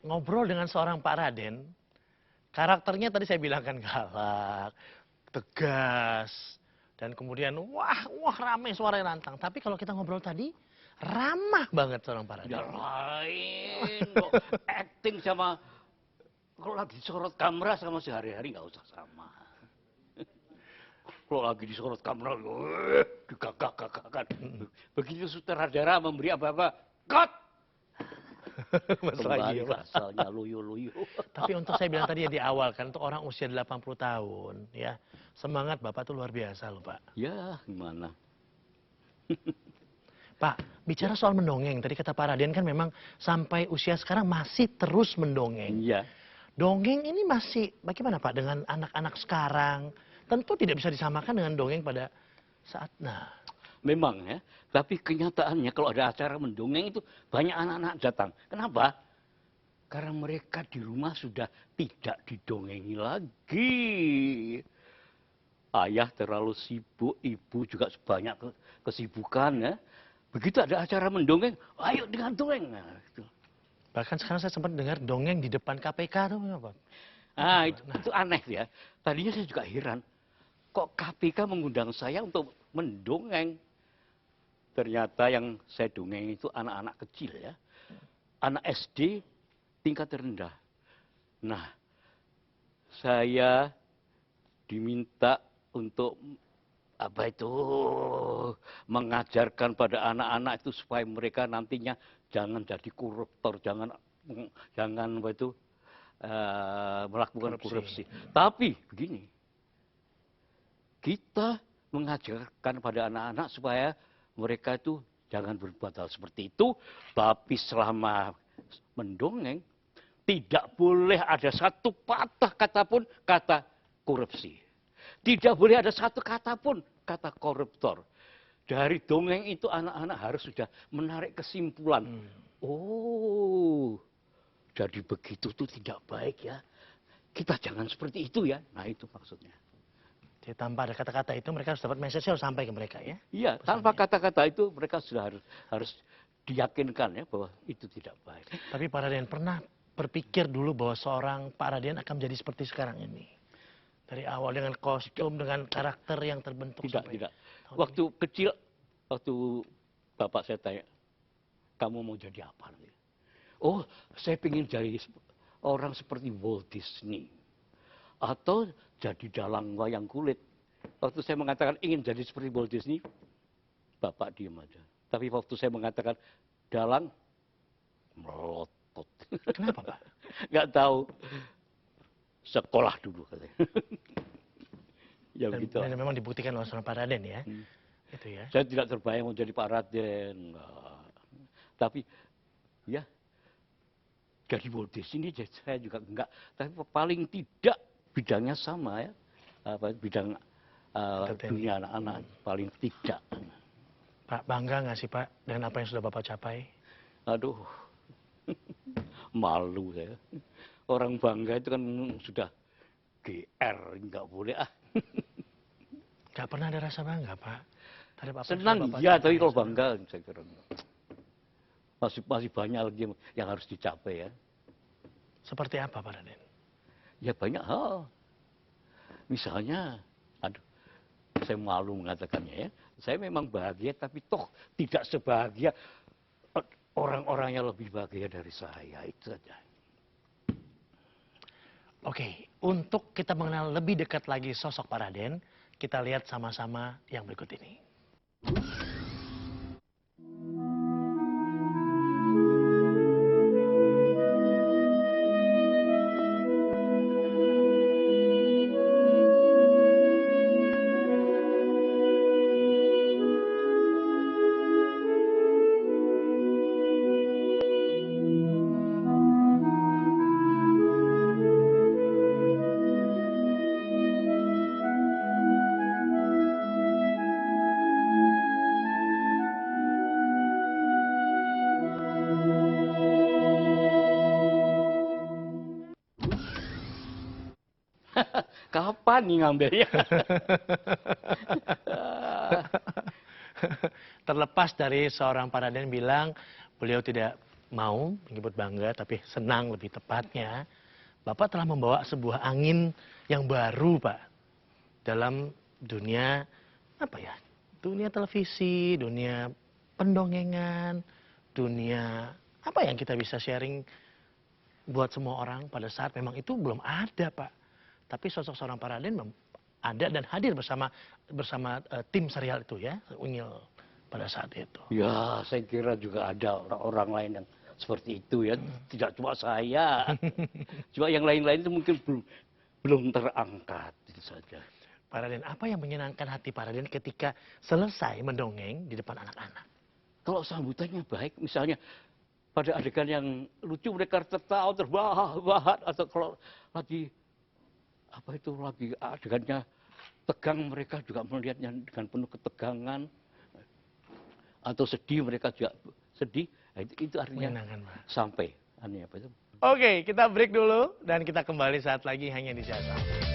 ngobrol dengan seorang Pak Raden, karakternya tadi saya bilang kan galak, tegas, dan kemudian wah rame suaranya lantang. Tapi kalau kita ngobrol tadi, ramah banget seorang Pak Raden. Ya lain kok acting sama kalau lagi sorot kamera sama sehari-hari nggak usah sama. Kalau lagi disorot kamera, digagak-gagakkan. Begitu sutradara memberi apa-apa, cut! Kembali ke asalnya luyu-luyu. Tapi untuk saya bilang tadi ya di awal kan, untuk orang usia 80 tahun, ya semangat Bapak tuh luar biasa loh Pak. Ya, gimana? Pak, bicara soal mendongeng, tadi kata Pak Raden kan memang sampai usia sekarang masih terus mendongeng. Iya. Dongeng ini masih bagaimana Pak dengan anak-anak sekarang? Tentu tidak bisa disamakan dengan dongeng pada saat Memang ya, tapi kenyataannya kalau ada acara mendongeng itu banyak anak-anak datang. Kenapa? Karena mereka di rumah sudah tidak didongengi lagi. Ayah terlalu sibuk, ibu juga banyak kesibukan ya. Begitu ada acara mendongeng, ayo dengan dongeng. Nah, itu. Bahkan sekarang saya sempat dengar dongeng di depan KPK tuh apa? Itu aneh ya. Tadinya saya juga heran. Kok KPK mengundang saya untuk mendongeng? Ternyata yang saya dongeng itu anak-anak kecil ya. Anak SD tingkat terendah. Nah, saya diminta untuk mengajarkan pada anak-anak itu supaya mereka nantinya jangan jadi koruptor, jangan melakukan korupsi. Tapi begini, kita mengajarkan pada anak-anak supaya mereka itu jangan berbuat hal seperti itu, tapi selama mendongeng tidak boleh ada satu patah kata pun kata korupsi. Tidak boleh ada satu kata pun kata koruptor. Dari dongeng itu anak-anak harus sudah menarik kesimpulan. Oh, jadi begitu tuh tidak baik ya. Kita jangan seperti itu ya. Nah itu maksudnya. Jadi tanpa ada kata-kata itu mereka harus dapat message harus sampai ke mereka ya. Iya, tanpa kata-kata itu mereka sudah harus diyakinkan ya bahwa itu tidak baik. Tapi Pak Raden pernah berpikir dulu bahwa seorang Pak Raden akan menjadi seperti sekarang ini? Dari awal dengan kostum, dengan karakter yang terbentuk. Tidak. Waktu kecil, waktu bapak saya tanya, kamu mau jadi apa nanti? Oh, saya ingin jadi orang seperti Walt Disney. Atau jadi dalang wayang kulit. Waktu saya mengatakan ingin jadi seperti Walt Disney, bapak diam aja. Tapi waktu saya mengatakan dalang, melotot. Kenapa Pak? Nggak tahu. Sekolah dulu katanya. Ya Dan begitu. memang dibuktikan oleh seorang Pak Raden ya. Itu ya. Saya tidak terbayang mau jadi Pak Raden. Enggak. Tapi ya jadi Walt Disney saya juga enggak. Tapi paling tidak bidangnya sama ya. Bidang dunia anak-anak paling tidak. Pak, bangga nggak sih Pak dengan apa yang sudah Bapak capai? Aduh, malu saya. Orang bangga itu kan sudah GR, nggak boleh Nggak pernah ada rasa bangga Pak? Senang iya, tapi kalau bangga saya kira masih banyak lagi yang harus dicapai ya. Seperti apa Pak Raden? Ya banyak hal. Misalnya, saya malu mengatakannya ya. Saya memang bahagia, tapi toh tidak sebahagia orang-orang yang lebih bahagia dari saya. Itu saja. Oke, untuk kita mengenal lebih dekat lagi sosok Pak Raden, kita lihat sama-sama yang berikut ini. Kapan nih ngambilnya? Terlepas dari seorang Pak Raden bilang beliau tidak mau menyebut bangga, tapi senang lebih tepatnya. Bapak telah membawa sebuah angin yang baru, Pak, dalam dunia apa ya? Dunia televisi, dunia pendongengan, dunia apa yang kita bisa sharing buat semua orang pada saat memang itu belum ada, Pak. Tapi sosok seorang Pak Raden ada dan hadir bersama tim serial itu ya, Unyil pada saat itu. Ya, saya kira juga ada orang-orang lain yang seperti itu ya. Tidak cuma saya. Cuma yang lain-lain itu mungkin belum terangkat. Itu saja. Pak Raden, apa yang menyenangkan hati Pak Raden ketika selesai mendongeng di depan anak-anak? Kalau sambutannya baik, misalnya pada adegan yang lucu mereka tertawa terbahak-bahak, atau kalau lagi adegannya tegang mereka juga melihatnya dengan penuh ketegangan, atau sedih mereka juga sedih. Nah, itu artinya Menyenangkan, Pak. sampai. Apa itu? Oke, kita break dulu dan kita kembali saat lagi hanya di Jasa.